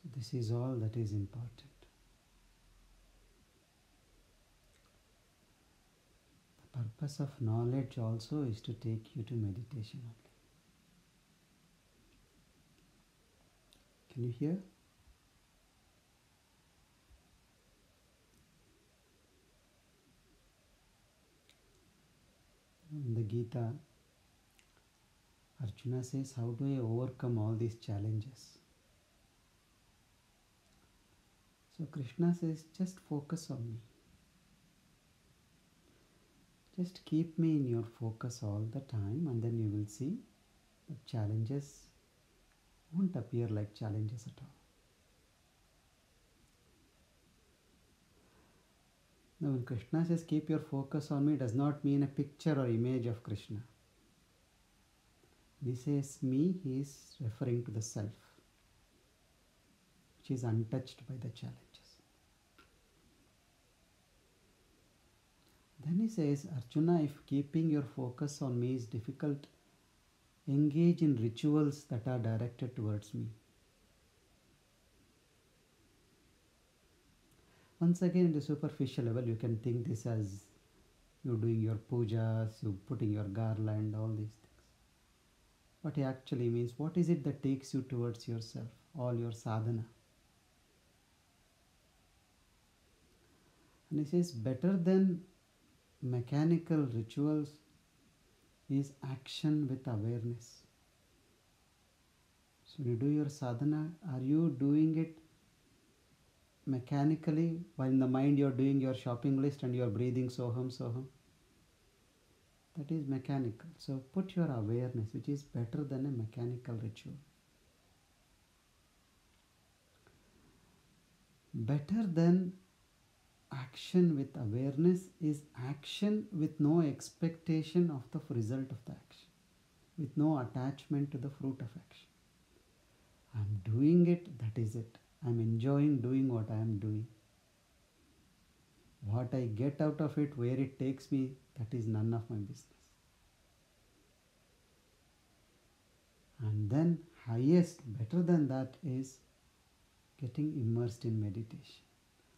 So this is all that is important. The purpose of knowledge also is to take you to meditation only. Can you hear? In the Gita, Arjuna says, how do I overcome all these challenges? So Krishna says, just focus on me. Just keep me in your focus all the time, and then you will see the challenges won't appear like challenges at all. Now when Krishna says keep your focus on me, does not mean a picture or image of Krishna. When he says me, he is referring to the self, which is untouched by the challenges. Then he says, Arjuna, if keeping your focus on me is difficult, engage in rituals that are directed towards me. Once again, in the superficial level, you can think this as you doing your pujas, you putting your garland, all these things. What he actually means, what is it that takes you towards yourself, all your sadhana? And he says, better than mechanical rituals is action with awareness. So when you do your sadhana, are you doing it mechanically while in the mind you are doing your shopping list and you are breathing soham, soham? That is mechanical. So put your awareness, which is better than a mechanical ritual. Better than action with awareness is action with no expectation of the result of the action, with no attachment to the fruit of action. I'm doing it, that is it. I'm enjoying doing what I am doing. What I get out of it, where it takes me, that is none of my business. And then highest, better than that is getting immersed in meditation.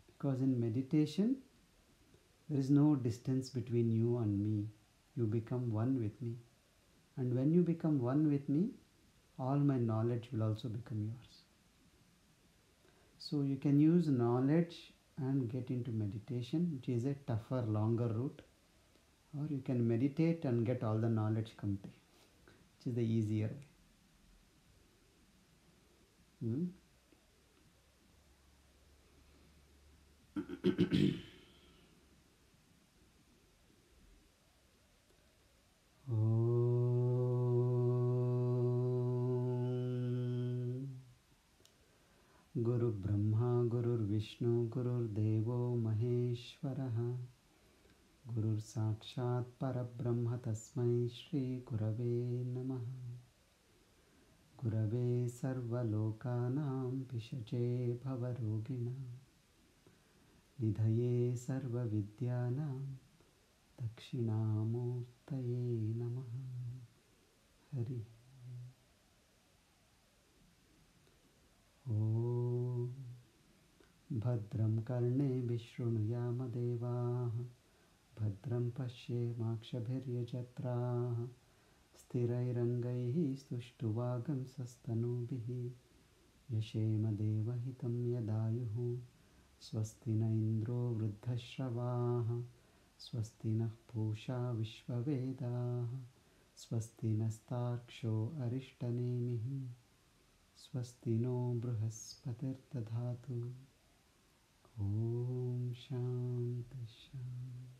Because in meditation, there is no distance between you and me. You become one with me. And when you become one with me, all my knowledge will also become yours. So you can use knowledge and get into meditation, which is a tougher, longer route. Or you can meditate and get all the knowledge complete, which is the easier way. Guru Brahma, Guru Vishnu, Guru Devo Maheshwaraha, Guru Sakshat Parabrahma Tasmai Shri Gurave Namaha. Gurave Sarva Lokanam Pishache Bhavarogina Nidhaye Sarva Vidyanam Dakshinamurtaye Namaha. Hari Om Bhadram Karne Vishrunuyaama Devaha Bhadram Pashyemakshabhiryajatraha Sthirairangaihi Stuštuvagam Sastanubihi Yashema Devahitam Yadayuhu Swasti na Indro Vruddhashravaha Swasti na Pusha Vishvavedaha Swasti Nastarksho Arishtanemihi Swasti no Bruhaspatirtadhatu. Om Shanti Shanti.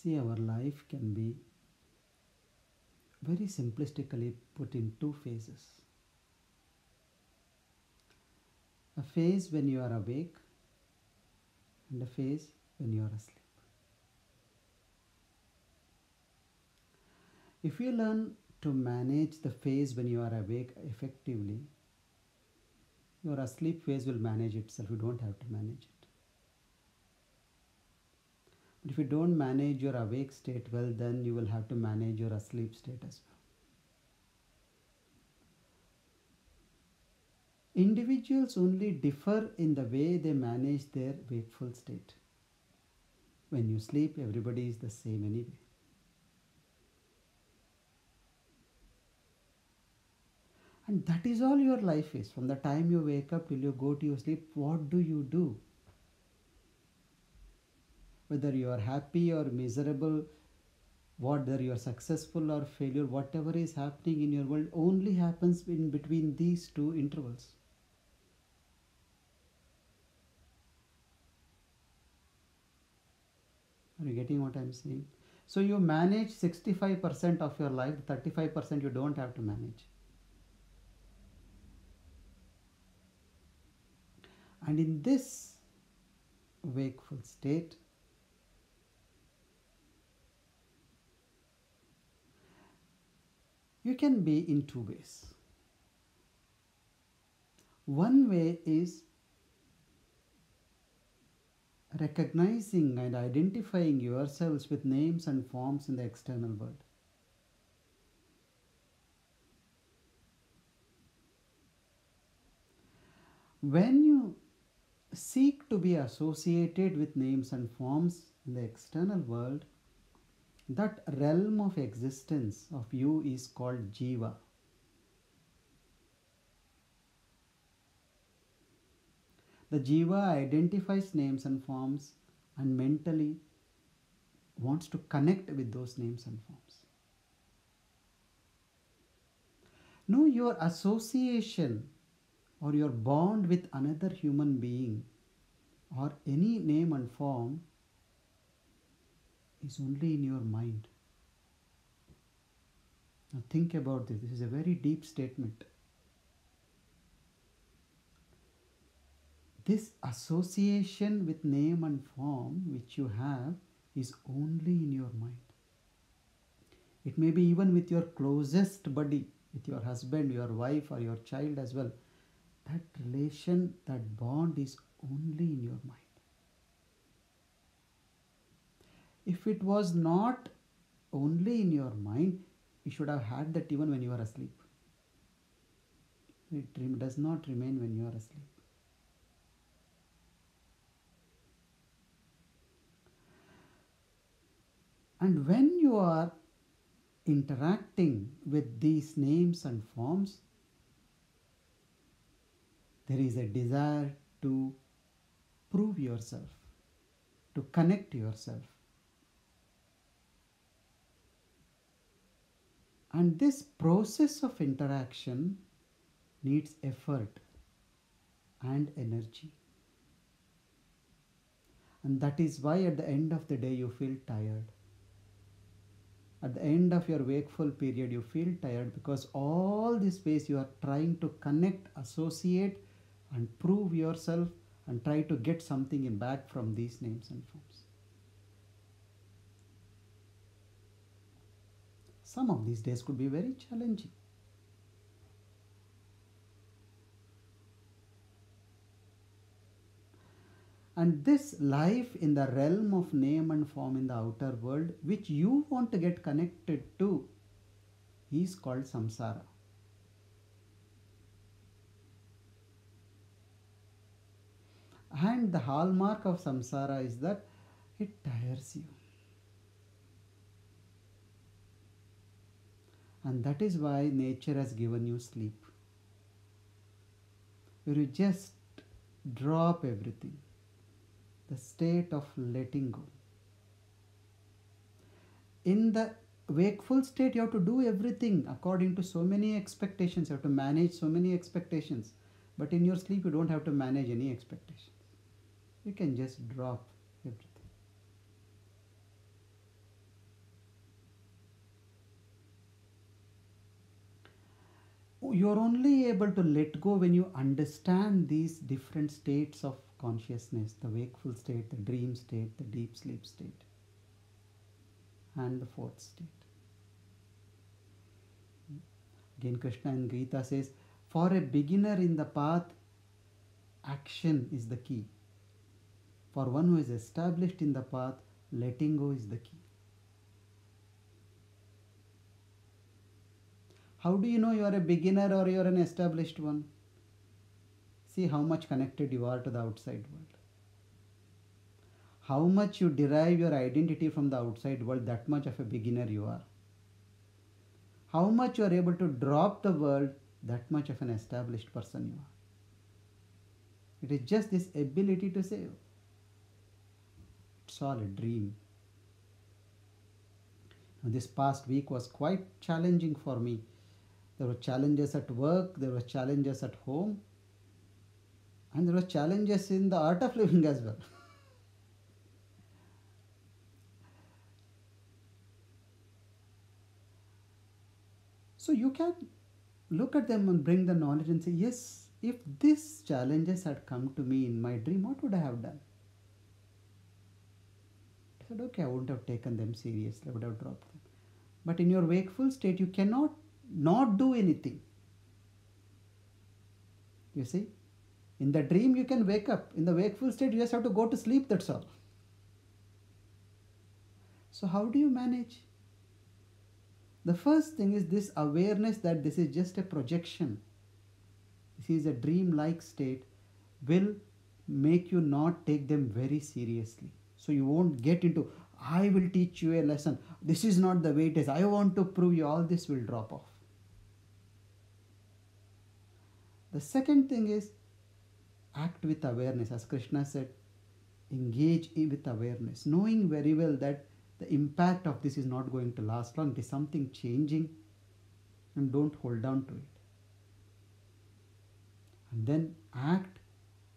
See, our life can be very simplistically put in two phases. A phase when you are awake and a phase when you are asleep. If you learn to manage the phase when you are awake effectively, your asleep phase will manage itself. You don't have to manage it. But if you don't manage your awake state well, then you will have to manage your asleep state as well. Individuals only differ in the way they manage their wakeful state. When you sleep, everybody is the same anyway. And that is all your life is. From the time you wake up till you go to your sleep, what do you do? Whether you are happy or miserable, whether you are successful or failure, whatever is happening in your world only happens in between these two intervals. Are you getting what I am saying? So you manage 65% of your life, 35% you don't have to manage. And in this wakeful state, you can be in two ways. One way is recognizing and identifying yourselves with names and forms in the external world. When you seek to be associated with names and forms in the external world, that realm of existence of you is called Jiva. The Jiva identifies names and forms and mentally wants to connect with those names and forms. No, your association or your bond with another human being or any name and form is only in your mind. Now think about this. This is a very deep statement. This association with name and form which you have is only in your mind. It may be even with your closest buddy, with your husband, your wife, or your child as well. That relation, that bond is only in your mind. If it was not only in your mind, you should have had that even when you are asleep. It does not remain when you are asleep. And when you are interacting with these names and forms, there is a desire to prove yourself, to connect yourself. And this process of interaction needs effort and energy. And that is why at the end of the day you feel tired. At the end of your wakeful period, you feel tired because all this space you are trying to connect, associate, and prove yourself and try to get something back from these names and forms. Some of these days could be very challenging. And this life in the realm of name and form in the outer world, which you want to get connected to, is called samsara. And the hallmark of samsara is that it tires you. And that is why nature has given you sleep, where you just drop everything, the state of letting go. In the wakeful state, you have to do everything according to so many expectations. You have to manage so many expectations. But in your sleep, you don't have to manage any expectations. You can just drop everything. you're only able to let go when you understand these different states of consciousness, the wakeful state, the dream state, the deep sleep state, and the fourth state. Again, Krishna in Gita says, for a beginner in the path, action is the key. For one who is established in the path, letting go is the key. How do you know you are a beginner or you are an established one? See how much connected you are to the outside world. How much you derive your identity from the outside world, that much of a beginner you are. How much you are able to drop the world, that much of an established person you are. It is just this ability to say, it's all a dream. Now, this past week was quite challenging for me. There were challenges at work, there were challenges at home, and there were challenges in the art of living as well. So you can look at them and bring the knowledge and say, yes, if these challenges had come to me in my dream, what would I have done? I said, okay, I wouldn't have taken them seriously, I would have dropped them. But in your wakeful state, you cannot not do anything. You see? In the dream, you can wake up. In the wakeful state, you just have to go to sleep, that's all. So how do you manage? The first thing is this awareness that this is just a projection. This is a dream-like state will make you not take them very seriously. So you won't get into, I will teach you a lesson. This is not the way it is. I want to prove you. All this will drop off. The second thing is act with awareness. As Krishna said, engage with awareness, knowing very well that the impact of this is not going to last long. It is something changing, and don't hold on to it. And then act,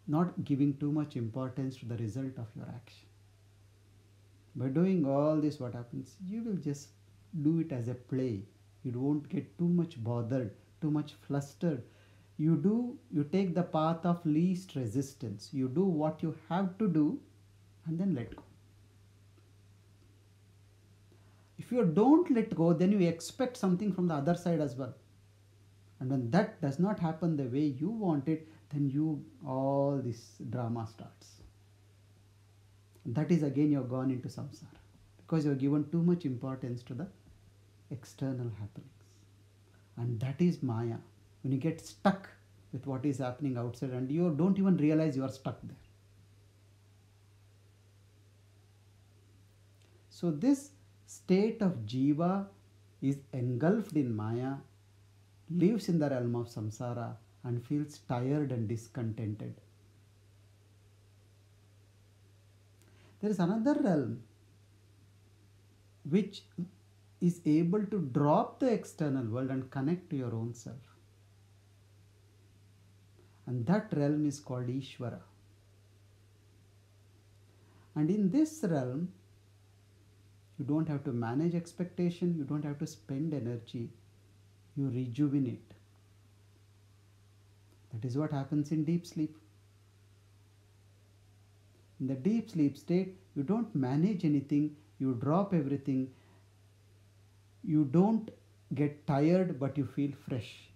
not giving too much importance to the result of your action. By doing all this, what happens? You will just do it as a play. You won't get too much bothered, too much flustered. You take the path of least resistance. You do what you have to do and then let go. If you don't let go, then you expect something from the other side as well. And when that does not happen the way you want it, then all this drama starts. That is again you have gone into samsara, because you have given too much importance to the external happenings. And that is Maya. When you get stuck with what is happening outside and you don't even realize you are stuck there. So this state of Jiva is engulfed in Maya, lives in the realm of samsara and feels tired and discontented. There is another realm which is able to drop the external world and connect to your own self. And that realm is called Ishvara. And in this realm, you don't have to manage expectation, you don't have to spend energy, you rejuvenate. That is what happens in deep sleep. In the deep sleep state, you don't manage anything, you drop everything, you don't get tired, but you feel fresh.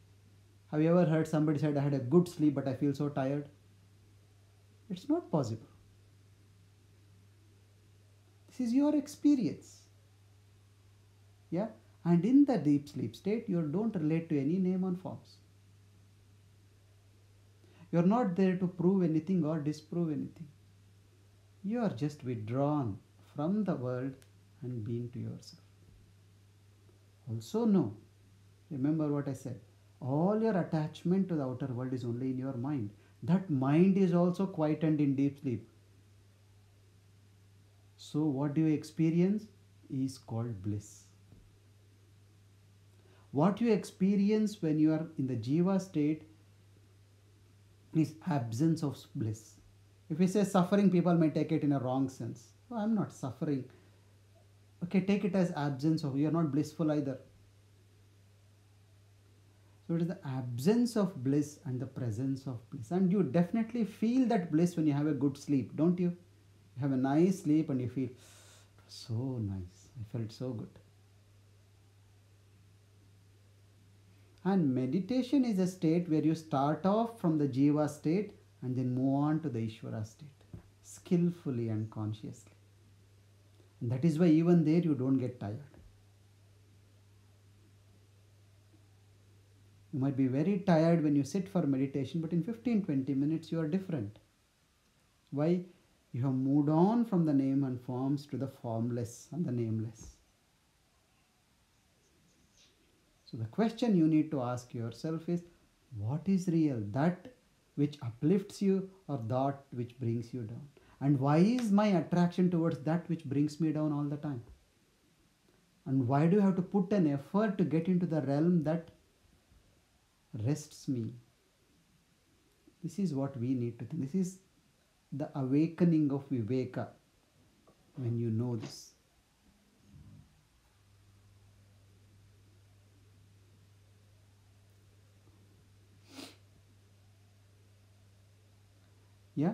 Have you ever heard somebody said, I had a good sleep, but I feel so tired? It's not possible. This is your experience. Yeah? And in the deep sleep state, you don't relate to any name and forms. You are not there to prove anything or disprove anything. You are just withdrawn from the world and being to yourself. Also know, remember what I said, all your attachment to the outer world is only in your mind. That mind is also quietened in deep sleep. So what do you experience is called bliss. What you experience when you are in the Jiva state is absence of bliss. If we say suffering, people may take it in a wrong sense. Oh, I'm not suffering. Okay, take it as absence of, you are not blissful either. So it is the absence of bliss and the presence of bliss. And you definitely feel that bliss when you have a good sleep, don't you? You have a nice sleep and you feel, it was so nice. I felt so good. And meditation is a state where you start off from the Jiva state and then move on to the Ishvara state, skillfully and consciously. And that is why even there you don't get tired. You might be very tired when you sit for meditation, but in 15-20 minutes you are different. Why? You have moved on from the name and forms to the formless and the nameless. So the question you need to ask yourself is, what is real? That which uplifts you or that which brings you down? And why is my attraction towards that which brings me down all the time? And why do I have to put an effort to get into the realm that rests me? This is what we need to think. This is the awakening of Viveka when you know this. Yeah?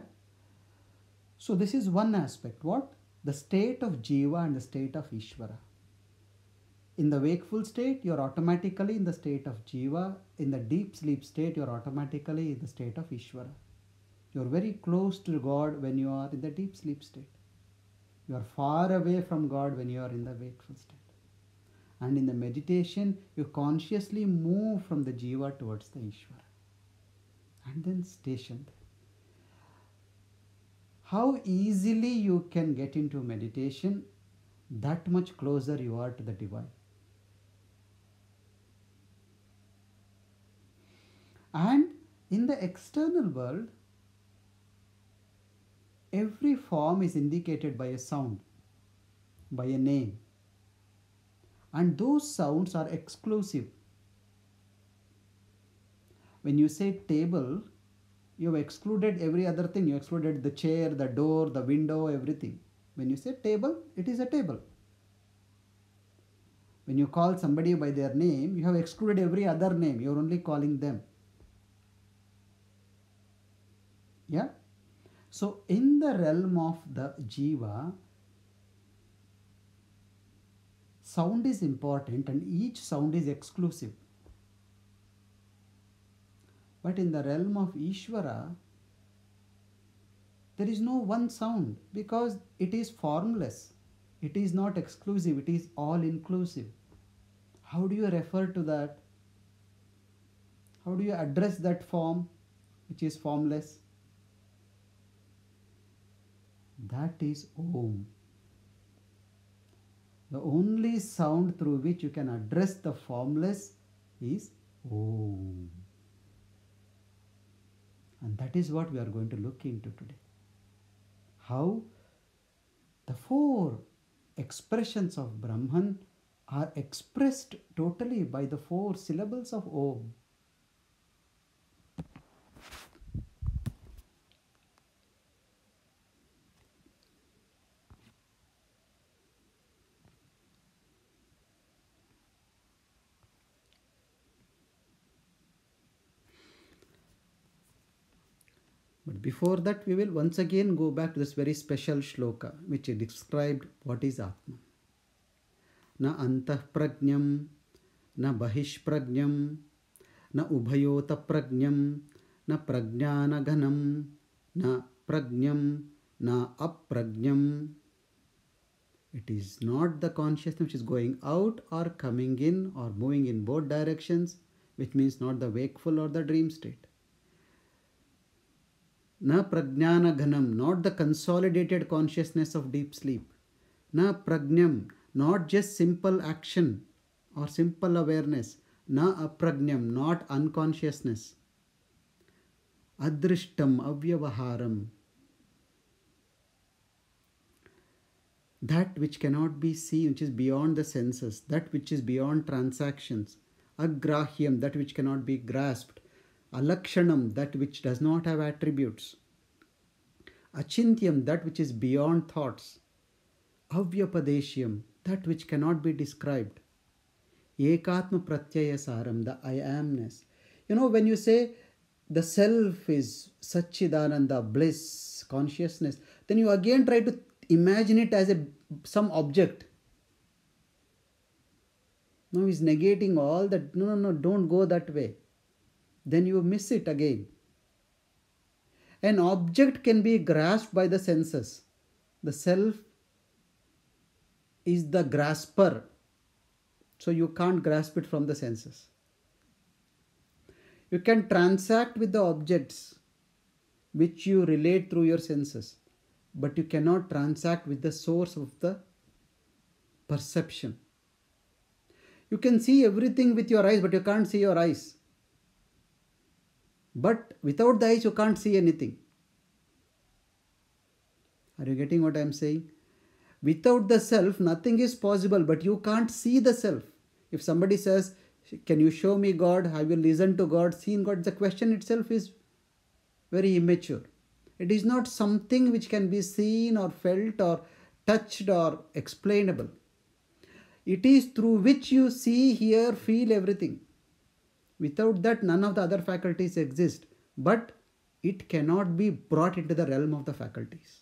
So this is one aspect. What? The state of Jiva and the state of Ishvara. In the wakeful state, you are automatically in the state of Jiva. In the deep sleep state, you are automatically in the state of Ishvara. You are very close to God when you are in the deep sleep state. You are far away from God when you are in the wakeful state. And in the meditation, you consciously move from the Jiva towards the Ishvara. And then station there. How easily you can get into meditation, that much closer you are to the divine. And in the external world, every form is indicated by a sound, by a name. And those sounds are exclusive. When you say table, you have excluded every other thing. You excluded the chair, the door, the window, everything. When you say table, it is a table. When you call somebody by their name, you have excluded every other name. You are only calling them. Yeah? So in the realm of the Jiva, sound is important and each sound is exclusive. But in the realm of Ishvara, there is no one sound because it is formless. It is not exclusive, it is all inclusive. How do you refer to that? How do you address that form which is formless? That is Om. The only sound through which you can address the formless is Om. And that is what we are going to look into today. How the four expressions of Brahman are expressed totally by the four syllables of Om. But before that, we will once again go back to this very special shloka which described what is Atman. Na antah prajnam, na bahish prajnam, na ubhayota prajnam, na prajnana ganam, na prajnam, na aprajnam. It is not the consciousness which is going out or coming in or moving in both directions, which means not the wakeful or the dream state. Na prajnana ghanam, not the consolidated consciousness of deep sleep. Na prajnam, not just simple action or simple awareness. Na aprajnam, not unconsciousness. Adrishtam avyavaharam, that which cannot be seen, which is beyond the senses, that which is beyond transactions. Agrahyam, that which cannot be grasped. Alakshanam, that which does not have attributes. Achintyam, that which is beyond thoughts. Avyapadeshyam, that which cannot be described. Ekatma pratyaya saram, the I amness. You know, when you say the self is Satchidananda, bliss, consciousness, then you again try to imagine it as some object. No, he's negating all that. No, no, no, don't go that way. Then you miss it again. An object can be grasped by the senses. The self is the grasper. So you can't grasp it from the senses. You can transact with the objects which you relate through your senses, but you cannot transact with the source of the perception. You can see everything with your eyes, but you can't see your eyes. But without the eyes, you can't see anything. Are you getting what I am saying? Without the self, nothing is possible, but you can't see the self. If somebody says, can you show me God? I will listen to God, seen God. The question itself is very immature. It is not something which can be seen or felt or touched or explainable. It is through which you see, hear, feel everything. Without that, none of the other faculties exist. But it cannot be brought into the realm of the faculties.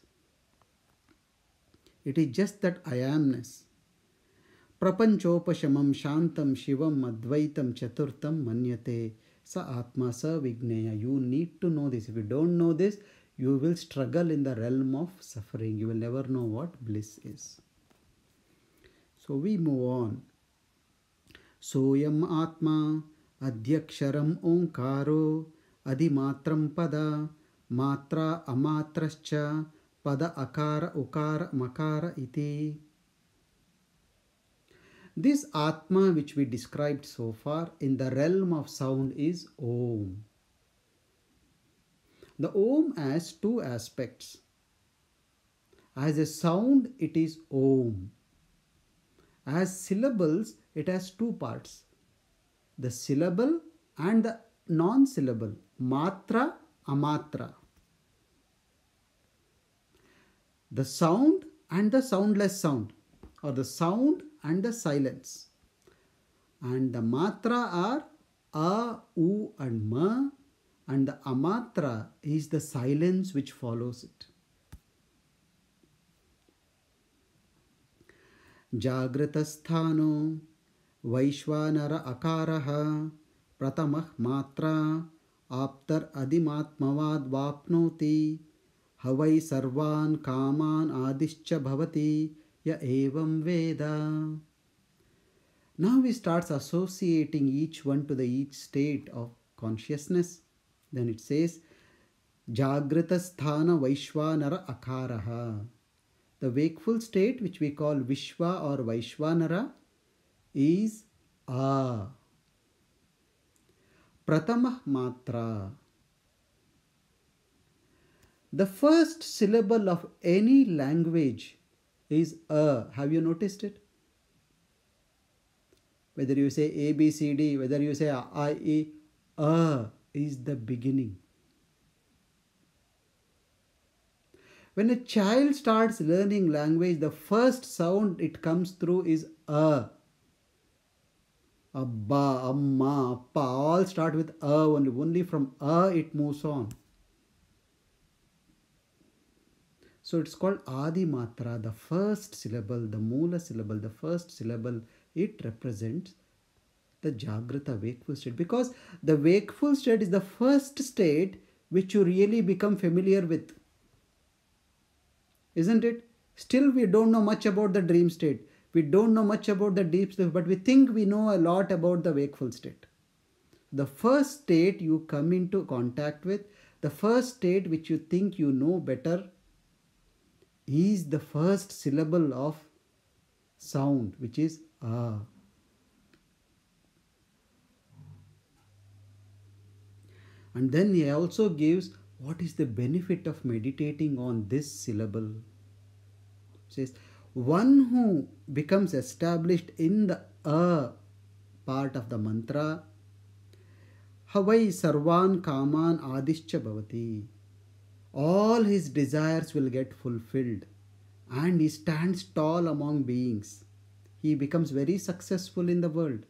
It is just that I amness. Prapanchopashamam shantam shivam advaitam chaturtam manyate sa atma sa vigneya. You need to know this. If you don't know this, you will struggle in the realm of suffering. You will never know what bliss is. So we move on. Soyam atma adyaksharam onkaro adimatram pada matra amatrascha pada akara ukara makara iti. This Atma which we described so far in the realm of sound is Om. The Om has two aspects. As a sound, it is Om. As syllables, it has two parts. The syllable and the non-syllable. Matra, amatra. The sound and the soundless sound, or the sound and the silence. And the matra are a, u and ma, and the amatra is the silence which follows it. Jagritasthano Vaishvanara akaraha pratamah matra aptar adimatmavad vapnoti havai sarvan kaman adischa bhavati ya evam veda. Now he starts associating each one to the each state of consciousness. Then it says Jagrita sthana Vaishvanara akaraha. The wakeful state which we call Vishwa or Vaishvanara is A. Pratamah matra. The first syllable of any language is A. Have you noticed it? Whether you say A, B, C, D, whether you say I, E, A is the beginning. When a child starts learning language, the first sound it comes through is A. Abba, Amma, Appa, all start with A only. Only from A it moves on. So it's called Adi Matra, the first syllable, the Mula syllable, the first syllable. It represents the Jagrita wakeful state, because the wakeful state is the first state which you really become familiar with. Isn't it? Still we don't know much about the dream state. We don't know much about the deep sleep, but we think we know a lot about the wakeful state. The first state you come into contact with, the first state which you think you know better, is the first syllable of sound, which is A. And then he also gives what is the benefit of meditating on this syllable. He says, one who becomes established in the A part of the mantra, Havai sarvan kaman adischa bhavati. All his desires will get fulfilled and he stands tall among beings. He becomes very successful in the world.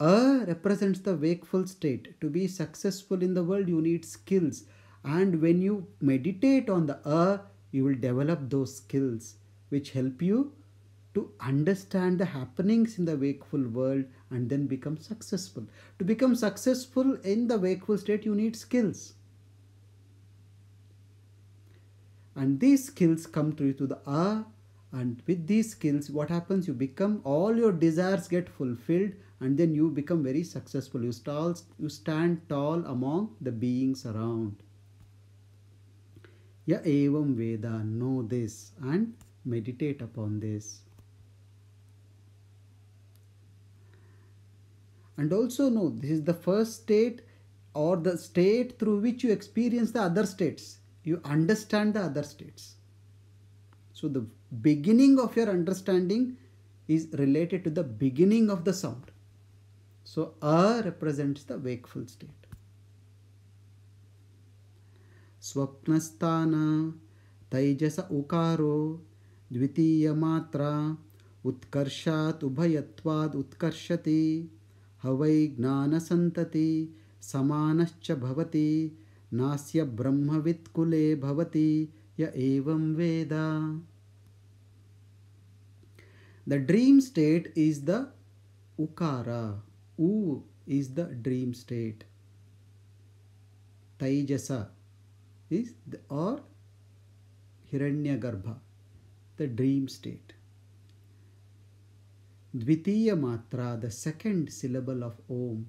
represents the wakeful state. To be successful in the world, you need skills. And when you meditate on the you will develop those skills which help you to understand the happenings in the wakeful world and then become successful. To become successful in the wakeful state, you need skills. And these skills come through to the and with these skills, what happens? You become, all your desires get fulfilled, and then you become very successful. You stand tall among the beings around. Ya evam Veda, know this and meditate upon this. And also know this is the first state, or the state through which you experience the other states. You understand the other states. So the beginning of your understanding is related to the beginning of the sound. So represents the wakeful state. Swapnasthana taijasa ukaro dvitiya matra utkarshat ubhayatvad utkarshati havai gnana santati samanascha bhavati nasya brahmavit kule bhavati ya evam Veda. The dream state is the ukara. U is the dream state. Taijasa is the, or Hiranyagarbha, the dream state. Dvitiya matra, the second syllable of Om.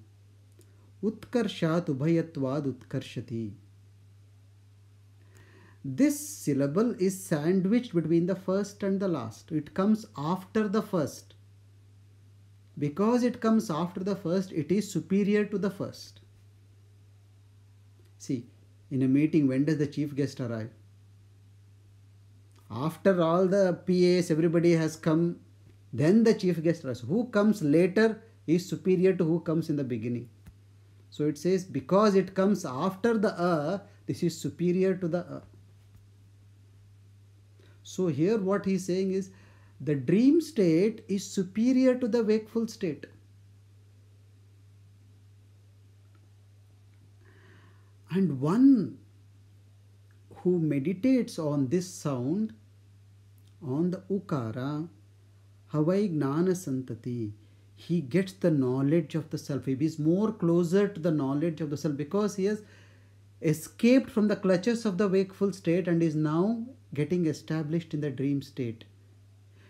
Utkarshat ubhayatvad utkarshati. This syllable is sandwiched between the first and the last. It comes after the first. Because it comes after the first, it is superior to the first. See, in a meeting, when does the chief guest arrive? After all the PAs, everybody has come, then the chief guest arrives. Who comes later is superior to who comes in the beginning. So it says, because it comes after the this is superior to the So here what he is saying is, the dream state is superior to the wakeful state. And one who meditates on this sound, on the ukara, havai gnana santati, he gets the knowledge of the self. He is more closer to the knowledge of the self, because he has escaped from the clutches of the wakeful state and is now getting established in the dream state.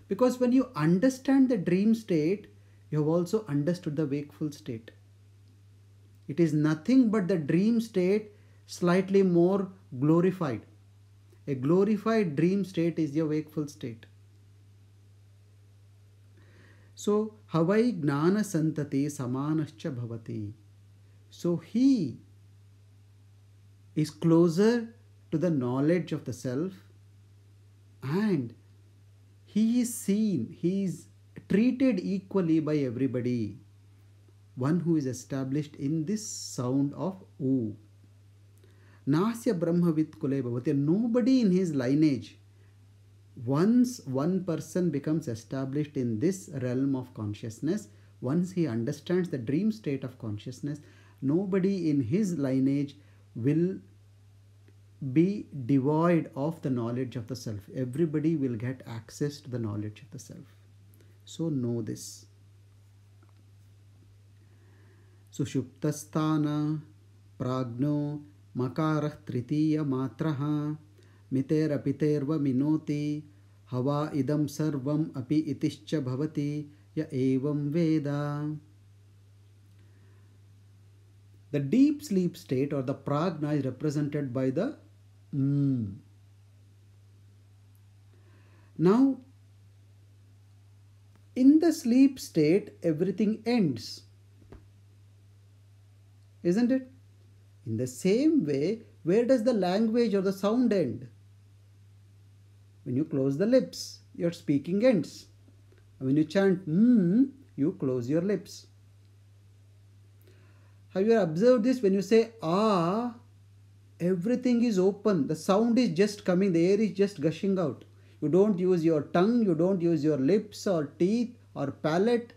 Because when you understand the dream state, you have also understood the wakeful state. It is nothing but the dream state slightly more glorified. A glorified dream state is your wakeful state. So, havai gnana santati samanascha bhavati. So, he is closer to the knowledge of the self, and he is seen, he is treated equally by everybody. One who is established in this sound of U. Nasya Brahmavit Kule Bhavati. Nobody in his lineage. Once one person becomes established in this realm of consciousness, once he understands the dream state of consciousness, nobody in his lineage will be devoid of the knowledge of the self. Everybody will get access to the knowledge of the self. So know this. Sushuptasthana pragno makarah tritiya matraha mitera piterva minoti hava idam sarvam api itischa bhavati ya evam Veda. The deep sleep state, or the prajna, is represented by the Now, in the sleep state, everything ends. Isn't it? In the same way, where does the language or the sound end? When you close the lips, your speaking ends. When you chant you close your lips. Have you observed this? When you say everything is open. The sound is just coming. The air is just gushing out. You don't use your tongue. You don't use your lips or teeth or palate.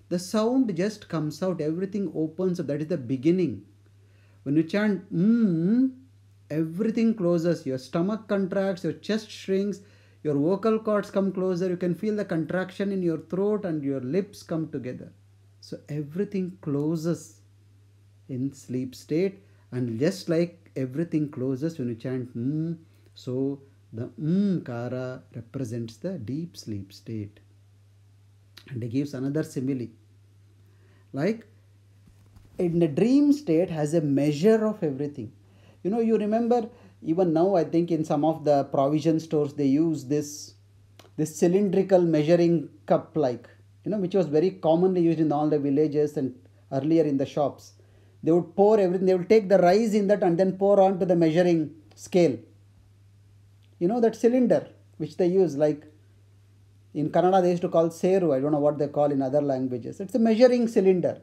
The sound just comes out, everything opens up. That is the beginning. When you chant everything closes. Your stomach contracts, your chest shrinks, your vocal cords come closer. You can feel the contraction in your throat and your lips come together. So everything closes in sleep state, and just like everything closes when you chant so the kara represents the deep sleep state. And he gives another simile. Like in the dream state has a measure of everything. You remember even now I think in some of the provision stores they use this cylindrical measuring cup, like which was very commonly used in all the villages and earlier in the shops. They would pour everything, they would take the rice in that and then pour onto the measuring scale. That cylinder which they use, like in Kannada they used to call seru. I don't know what they call in other languages. It's a measuring cylinder.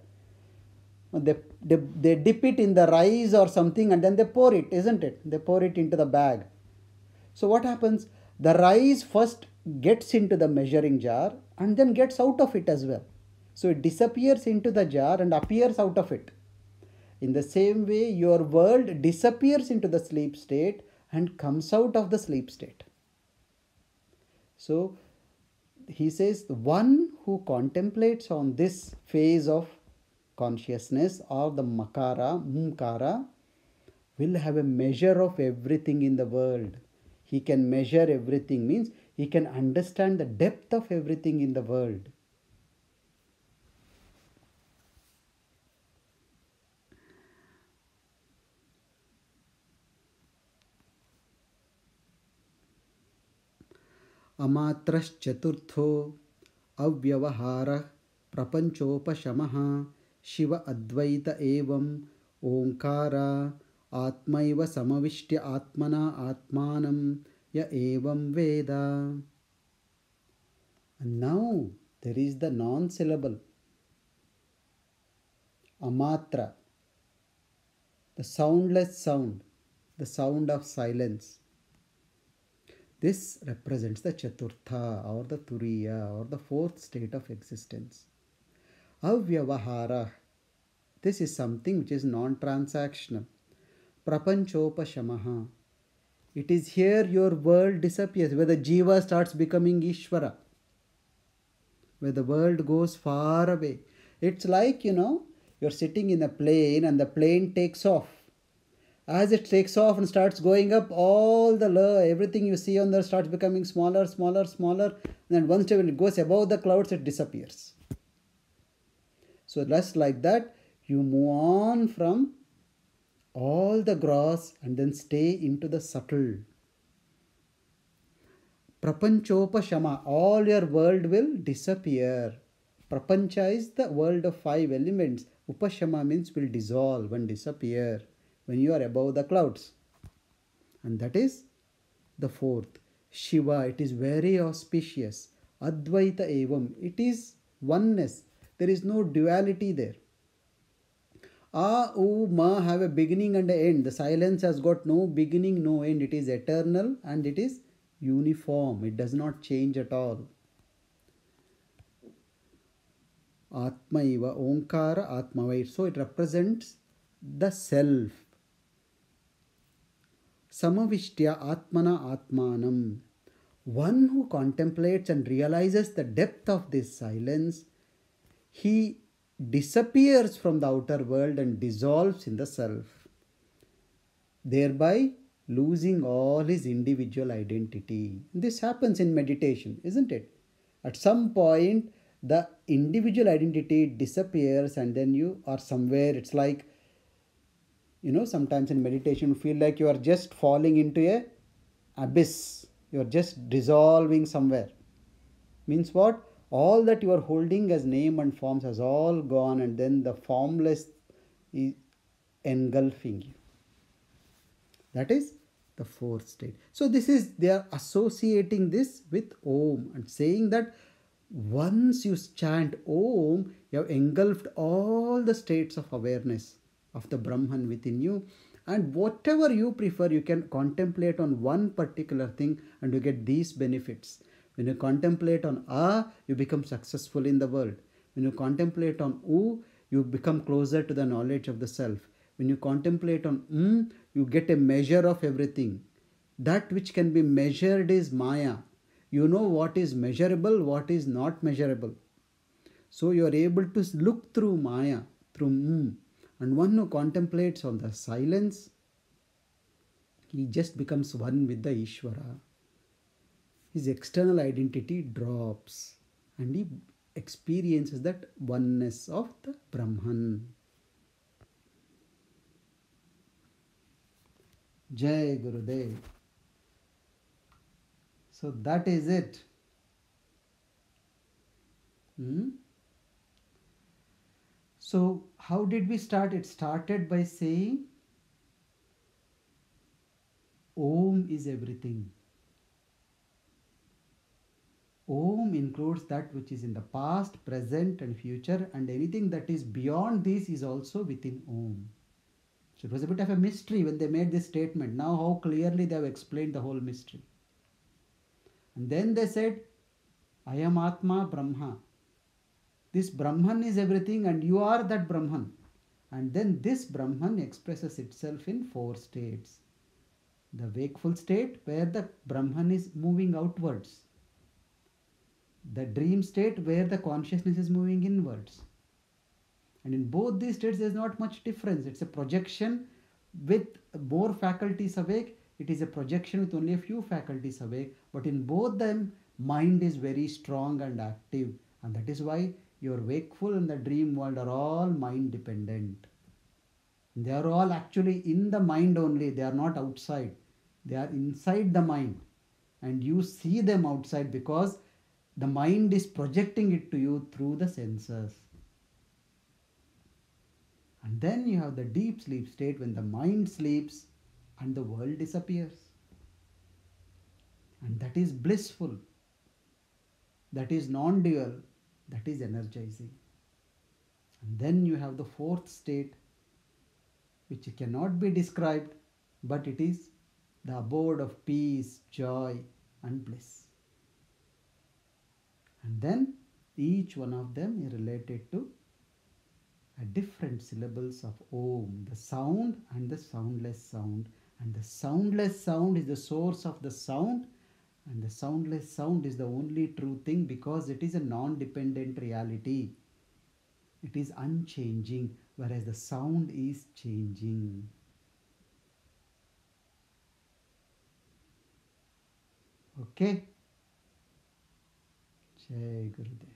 They dip it in the rice or something and then they pour it, isn't it? They pour it into the bag. So what happens? The rice first gets into the measuring jar and then gets out of it as well. So it disappears into the jar and appears out of it. In the same way, your world disappears into the sleep state and comes out of the sleep state. So he says the one who contemplates on this phase of consciousness or the makara, mumkara, will have a measure of everything in the world. He can measure everything, means he can understand the depth of everything in the world. अमात्रश्चतुर्थो अव्यवहारः प्रपंचोपशमः Shiv अद्वैत एवं ओंकार आत्मैव समविष्ट्य आत्मना आत्मानं य एवं वेद. And now there is the non-syllable amatra, the soundless sound, the sound of silence. This represents the Chaturtha or the Turiya or the fourth state of existence. Avyavahara, this is something which is non-transactional. Prapanchopashamaha, it is here your world disappears, where the Jiva starts becoming Ishvara, where the world goes far away. It's like, you're sitting in a plane and the plane takes off. As it takes off and starts going up, everything you see on there starts becoming smaller, smaller, smaller. And then once when it goes above the clouds, it disappears. So just like that, you move on from all the gross and then stay into the subtle. Prapanchopashama, all your world will disappear. Prapancha is the world of 5 elements. Upashama means will dissolve and disappear when you are above the clouds. And that is the fourth. Shiva, it is very auspicious. Advaita evam, it is oneness. There is no duality there. A, U, Ma have a beginning and an end. The silence has got no beginning, no end. It is eternal and it is uniform. It does not change at all. Atmaiva, Omkara, Atmavai. So it represents the self. Samavishtya Atmana Atmanam. One who contemplates and realizes the depth of this silence, he disappears from the outer world and dissolves in the self, thereby losing all his individual identity. This happens in meditation, isn't it? At some point, the individual identity disappears and then you are somewhere. It's like, sometimes in meditation you feel like you are just falling into a abyss. You are just dissolving somewhere. Means what? All that you are holding as name and forms has all gone, and then the formless is engulfing you. That is the fourth state. So they are associating this with Om and saying that once you chant Om, you have engulfed all the states of awareness of the Brahman within you, and whatever you prefer, you can contemplate on one particular thing and you get these benefits. When you contemplate on A, you become successful in the world. When you contemplate on U, you become closer to the knowledge of the self. When you contemplate on you get a measure of everything. That which can be measured is Maya. You know what is measurable, what is not measurable. So you are able to look through Maya, through And one who contemplates on the silence, he just becomes one with the Ishvara. His external identity drops and he experiences that oneness of the Brahman. Jai Gurudev. So that is it. So how did we start? It started by saying Om is everything. Om includes that which is in the past, present and future, and anything that is beyond this is also within Om. So it was a bit of a mystery when they made this statement. Now how clearly they have explained the whole mystery. And then they said, I am Atma Brahma. This Brahman is everything and you are that Brahman. And then this Brahman expresses itself in 4 states. The wakeful state where the Brahman is moving outwards. The dream state where the consciousness is moving inwards. And in both these states there is not much difference. It's a projection with more faculties awake. It is a projection with only a few faculties awake. But in both them, mind is very strong and active. And that is why your wakeful and the dream world are all mind dependent. They are all actually in the mind only. They are not outside. They are inside the mind. And you see them outside because the mind is projecting it to you through the senses. And then you have the deep sleep state when the mind sleeps and the world disappears. And that is blissful. That is non-dual. That is energizing. And then you have the 4th state which cannot be described, but it is the abode of peace, joy and bliss. And then each one of them is related to a different syllables of Om, the sound and the soundless sound. And the soundless sound is the source of the sound, and the soundless sound is the only true thing because it is a non-dependent reality. It is unchanging, whereas the sound is changing. Okay? Jai Gurudev.